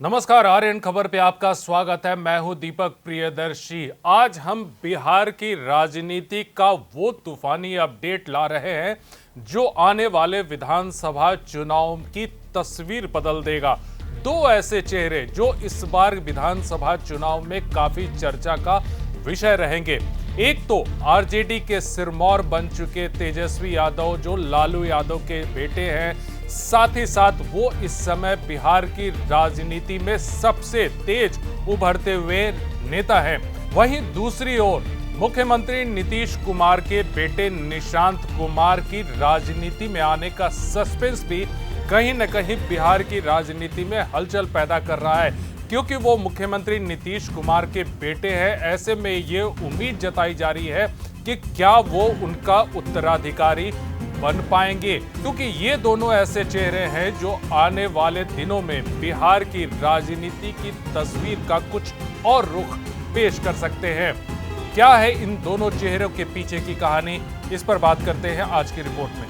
नमस्कार, आर्यन खबर पे आपका स्वागत है। मैं हूं दीपक प्रियदर्शी। आज हम बिहार की राजनीति का वो तूफानी अपडेट ला रहे हैं जो आने वाले विधानसभा चुनाव की तस्वीर बदल देगा। दो ऐसे चेहरे जो इस बार विधानसभा चुनाव में काफी चर्चा का विषय रहेंगे। एक तो आरजेडी के सिरमौर बन चुके तेजस्वी यादव जो लालू यादव के बेटे हैं, साथ ही साथ वो इस समय बिहार की राजनीति में सबसे तेज उभरते हुए नेता हैं। वहीं दूसरी ओर मुख्यमंत्री नीतीश कुमार के बेटे निशांत कुमार की राजनीति में आने का सस्पेंस भी कहीं न कहीं बिहार की राजनीति में हलचल पैदा कर रहा है, क्योंकि वो मुख्यमंत्री नीतीश कुमार के बेटे हैं। ऐसे में ये उम्मीद जताई जा रही है कि क्या वो उनका उत्तराधिकारी बन पाएंगे, क्योंकि ये दोनों ऐसे चेहरे हैं जो आने वाले दिनों में बिहार की राजनीति की तस्वीर का कुछ और रुख पेश कर सकते हैं। क्या है इन दोनों चेहरों के पीछे की कहानी, इस पर बात करते हैं आज की रिपोर्ट में।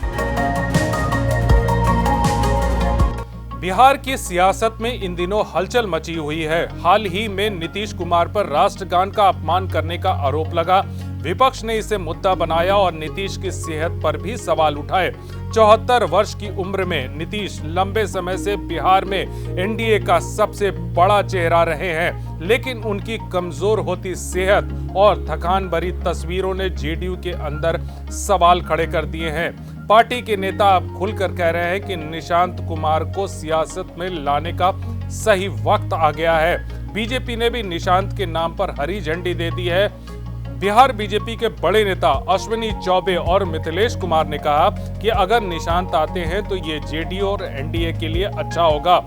बिहार की सियासत में इन दिनों हलचल मची हुई है। हाल ही में नीतीश कुमार पर राष्ट्रगान का अपमान करने का आरोप लगा। विपक्ष ने इसे मुद्दा बनाया और नीतीश की सेहत पर भी सवाल उठाए। 74 वर्ष की उम्र में नीतीश लंबे समय से बिहार में एनडीए का सबसे बड़ा चेहरा रहे हैं, लेकिन उनकी कमजोर होती सेहत और थकान भरी तस्वीरों ने जेडीयू के अंदर सवाल खड़े कर दिए हैं। पार्टी के नेता अब खुलकर कह रहे हैं कि निशांत कुमार को सियासत में लाने का सही वक्त आ गया है। बीजेपी ने भी निशांत के नाम पर हरी झंडी दे दी है। बिहार बीजेपी के बड़े नेता अश्विनी चौबे और मिथिलेश कुमार ने कहा कि अगर निशांत आते हैं तो ये जेडीयू और एनडीए के लिए अच्छा होगा।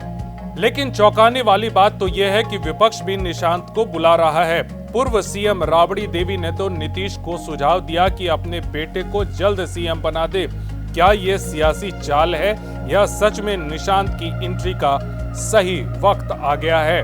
लेकिन चौंकाने वाली बात तो यह है कि विपक्ष भी निशांत को बुला रहा है। पूर्व सीएम राबड़ी देवी ने तो नीतीश को सुझाव दिया कि अपने बेटे को जल्द सीएम बना दे। क्या ये सियासी चाल है या सच में निशांत की एंट्री का सही वक्त आ गया है?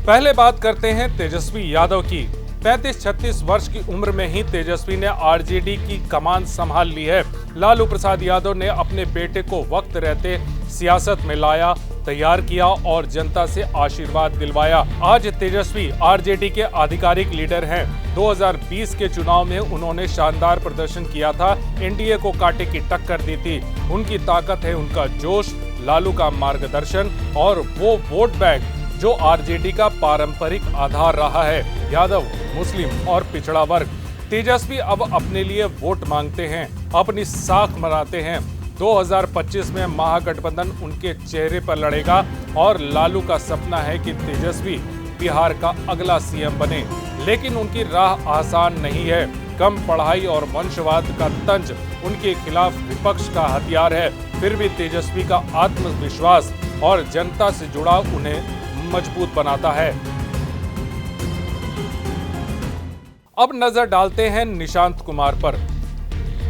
पहले बात करते हैं तेजस्वी यादव की। 35-36 वर्ष की उम्र में ही तेजस्वी ने आरजेडी की कमान संभाल ली है। लालू प्रसाद यादव ने अपने बेटे को वक्त रहते सियासत में लाया, तैयार किया और जनता से आशीर्वाद दिलवाया। आज तेजस्वी आरजेडी के आधिकारिक लीडर हैं। 2020 के चुनाव में उन्होंने शानदार प्रदर्शन किया था, एनडीए को कांटे की टक्कर दी थी। उनकी ताकत है उनका जोश, लालू का मार्गदर्शन और वो वोट बैंक जो आरजेडी का पारंपरिक आधार रहा है। यादव, मुस्लिम और पिछड़ा वर्ग। तेजस्वी अब अपने लिए वोट मांगते हैं, अपनी साख मनाते हैं। 2025 में महागठबंधन उनके चेहरे पर लड़ेगा और लालू का सपना है कि तेजस्वी बिहार का अगला सीएम बने। लेकिन उनकी राह आसान नहीं है। कम पढ़ाई और वंशवाद का तंज उनके खिलाफ विपक्ष का हथियार है। फिर भी तेजस्वी का आत्मविश्वास और जनता से जुड़ाव उन्हें मजबूत बनाता है। अब नजर डालते हैं निशांत कुमार पर।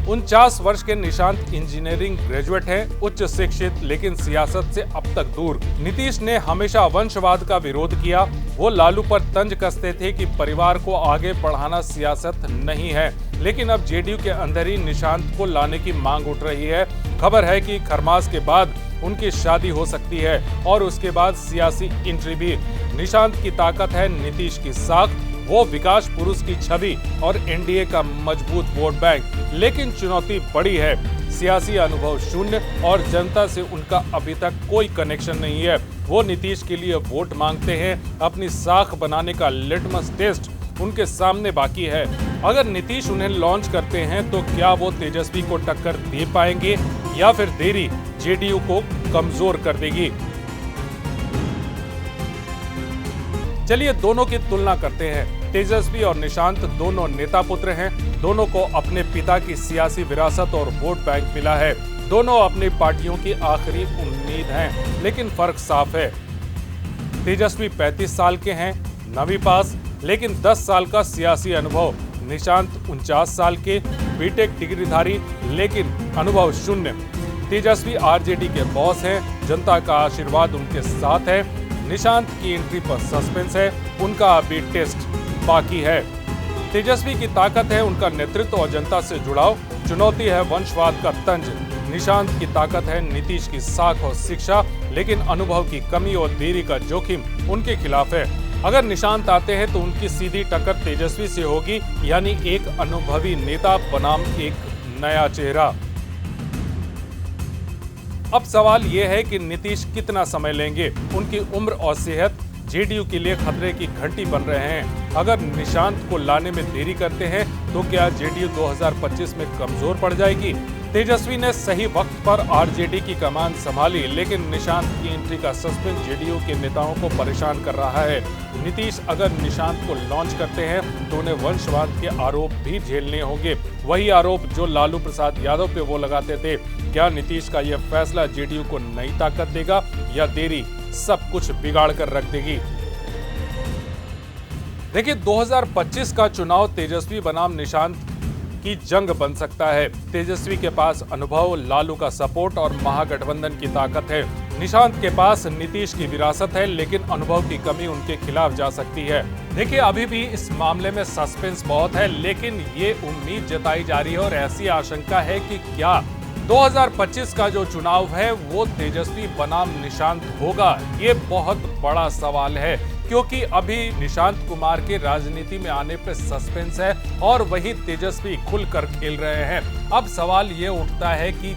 49 वर्ष के निशांत इंजीनियरिंग ग्रेजुएट हैं, उच्च शिक्षित, लेकिन सियासत से अब तक दूर। नीतीश ने हमेशा वंशवाद का विरोध किया। वो लालू पर तंज कसते थे कि परिवार को आगे बढ़ाना सियासत नहीं है, लेकिन अब जेडीयू के अंदर ही निशांत को लाने की मांग उठ रही है। खबर है कि खरमास के बाद उनकी शादी हो सकती है और उसके बाद सियासी एंट्री भी। निशांत की ताकत है नीतीश की साख, वो विकास पुरुष की छवि और एनडीए का मजबूत वोट बैंक। लेकिन चुनौती बड़ी है, सियासी अनुभव शून्य और जनता से उनका अभी तक कोई कनेक्शन नहीं है। वो नीतीश के लिए वोट मांगते हैं। अपनी साख बनाने का लिटमस टेस्ट उनके सामने बाकी है। अगर नीतीश उन्हें लॉन्च करते हैं तो क्या वो तेजस्वी को टक्कर दे पाएंगे या फिर देरी जेडीयू को कमजोर कर देगी? चलिए दोनों की तुलना करते हैं। तेजस्वी और निशांत दोनों नेता पुत्र हैं। दोनों को अपने पिता की सियासी विरासत और वोट बैंक मिला है। दोनों अपनी पार्टियों की आखिरी उम्मीद हैं, लेकिन फर्क साफ है। तेजस्वी 35 साल के हैं, 9वीं पास, लेकिन 10 साल का सियासी अनुभव। निशांत 49 साल के, बीटेक डिग्रीधारी, लेकिन अनुभव शून्य। तेजस्वी आरजेडी के बॉस हैं, जनता का आशीर्वाद उनके साथ है। निशांत की एंट्री पर सस्पेंस है, उनका अभी टेस्ट बाकी है। तेजस्वी की ताकत है उनका नेतृत्व और जनता से जुड़ाव। चुनौती है वंशवाद का तंज। निशांत की ताकत है नीतीश की साख और शिक्षा, लेकिन अनुभव की कमी और देरी का जोखिम उनके खिलाफ है। अगर निशांत आते हैं तो उनकी सीधी टक्कर तेजस्वी से होगी, यानी एक अनुभवी नेता बनाम एक नया चेहरा। अब सवाल यह है कि नीतीश कितना समय लेंगे। उनकी उम्र और सेहत जेडीयू के लिए खतरे की घंटी बन रहे हैं। अगर निशांत को लाने में देरी करते हैं तो क्या जेडीयू 2025 में कमजोर पड़ जाएगी? तेजस्वी ने सही वक्त पर आरजेडी की कमान संभाली, लेकिन निशांत की एंट्री का सस्पेंस जेडीयू के नेताओं को परेशान कर रहा है। नीतीश अगर निशांत को लॉन्च करते हैं तो उन्हें वंशवाद के आरोप भी झेलने होंगे, वही आरोप जो लालू प्रसाद यादव पे वो लगाते थे। क्या नीतीश का यह फैसला जेडीयू को नई ताकत देगा या देरी सब कुछ बिगाड़ कर रख देगी? देखिए, 2025 का चुनाव तेजस्वी बनाम निशांत की जंग बन सकता है। तेजस्वी के पास अनुभव, लालू का सपोर्ट और महागठबंधन की ताकत है। निशांत के पास नीतीश की विरासत है, लेकिन अनुभव की कमी उनके खिलाफ जा सकती है। देखिए, अभी भी इस मामले में सस्पेंस बहुत है, लेकिन ये उम्मीद जताई जा रही है और ऐसी आशंका है कि क्या 2025 का जो चुनाव है वो तेजस्वी बनाम निशांत होगा? ये बहुत बड़ा सवाल है, क्योंकि अभी निशांत कुमार के राजनीति में आने पर सस्पेंस है और वही तेजस्वी खुलकर खेल रहे हैं। अब सवाल ये उठता है कि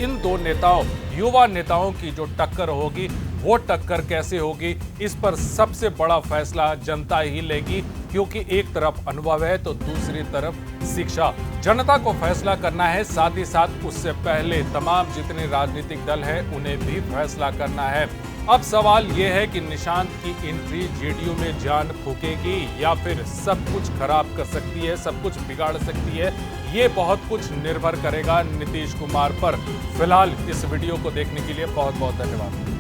इन दो नेताओं, युवा नेताओं की जो टक्कर होगी वो टक्कर कैसे होगी, इस पर सबसे बड़ा फैसला जनता ही लेगी, क्योंकि एक तरफ अनुभव है तो दूसरी तरफ शिक्षा। जनता को फैसला करना है, साथ ही साथ उससे पहले तमाम जितने राजनीतिक दल हैं उन्हें भी फैसला करना है। अब सवाल यह है कि निशांत की एंट्री जेडीयू में जान फूकेगी या फिर सब कुछ खराब कर सकती है, सब कुछ बिगाड़ सकती है। ये बहुत कुछ निर्भर करेगा नीतीश कुमार पर। फिलहाल इस वीडियो को देखने के लिए बहुत बहुत धन्यवाद।